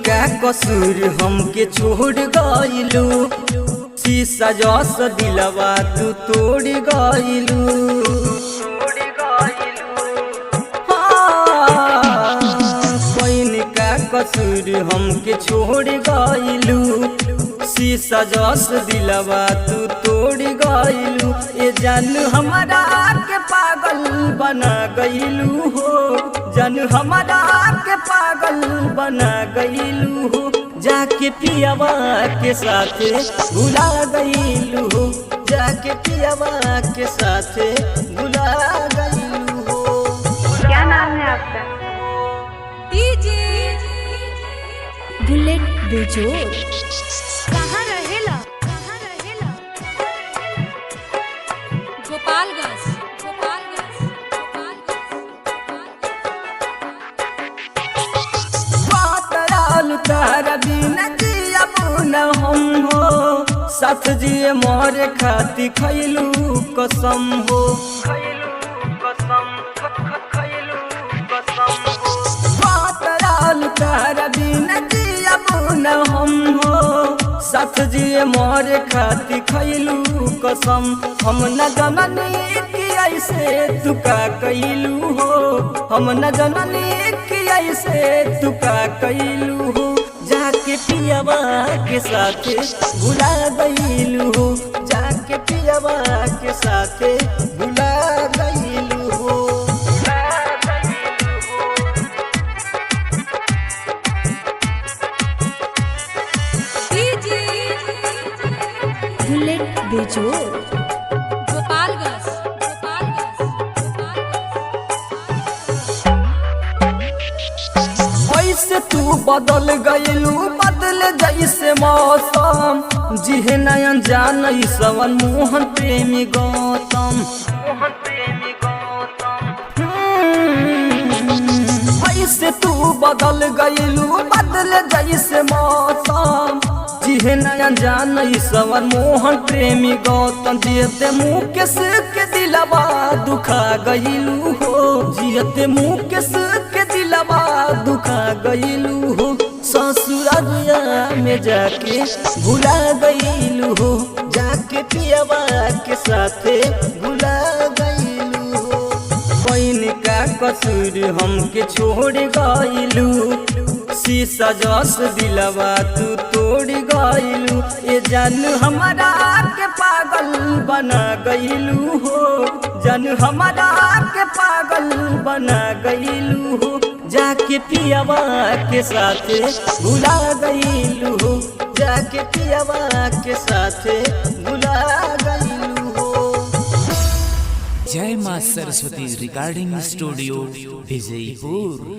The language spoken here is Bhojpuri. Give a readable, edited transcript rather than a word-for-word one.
का कसूर हमके छोड़ गइलू, शीशा जस दिलवा तू तोड़ गइलू। का कसूर हमके छोड़ गइलू, शीशा जस दिलवा तू तोड़ गइलू। ए जानू हमारा के पागल बना गइलू हो, जानू हमारा के पागल बना गइलू हो। जाके पियावा के साथे भुला गइलू हो, जाके पियावा के साथे भुला गइलू हो। क्या नाम है आपका? बुलेट बेजोड़। कहाँ रहेला? कहाँ रहेला? गोपालगंज, गोपालगंज, गोपालगंज। तारा बिना जिया न हम हो, साथ जिए मोरे खाती खैलू कसम हो, खैलू कसम, खैलू कसम हो। तारा बिना जिया न हम हो, साथ जिए मोरे खाती खैलू कसम। हम न जननी कि ऐसे तू का कैलू हो, हम न जननी कि ऐसे तू का कैलू हो। जाके पियावा के साथे भुला गइलू हो, जाके पियावा के साथे भुला गइलू हो। बुलेट बेजोड़। गोपालगंज, गोपालगंज, ऐसे तू बदल गइलू, बदल जैसे मौसम। जिहे नयन जान सवन मोहन प्रेमी गौतम, मोहन प्रेमी गौतम। ऐसे तू बदल गइलू, बदल जैसे मौसम। जिहे नयन जान सवन मोहन प्रेमी गौतम। जियते मुकेश के दिलवा दुखा गइलू हो, जियते मुकेश के दिलवा दुखा गइलू हो। ससुरालिया में जाके भुला गइलू हो, जाके पियावा के साथे भुला गइलू हो। का कसूर हमके छोड़ गइलू, शीशा जस दिलवा तू तोड़ गइलू। ए जानू हमारा के पागल बना गइलू हो, जानू हमारा के पागल बना गइलू हो। जाके पियावा के साथे भुला गइलू हो, जाके पियावा के साथे भुला गइलू हो। जय मां सरस्वती रिकॉर्डिंग स्टूडियो विजयपुर।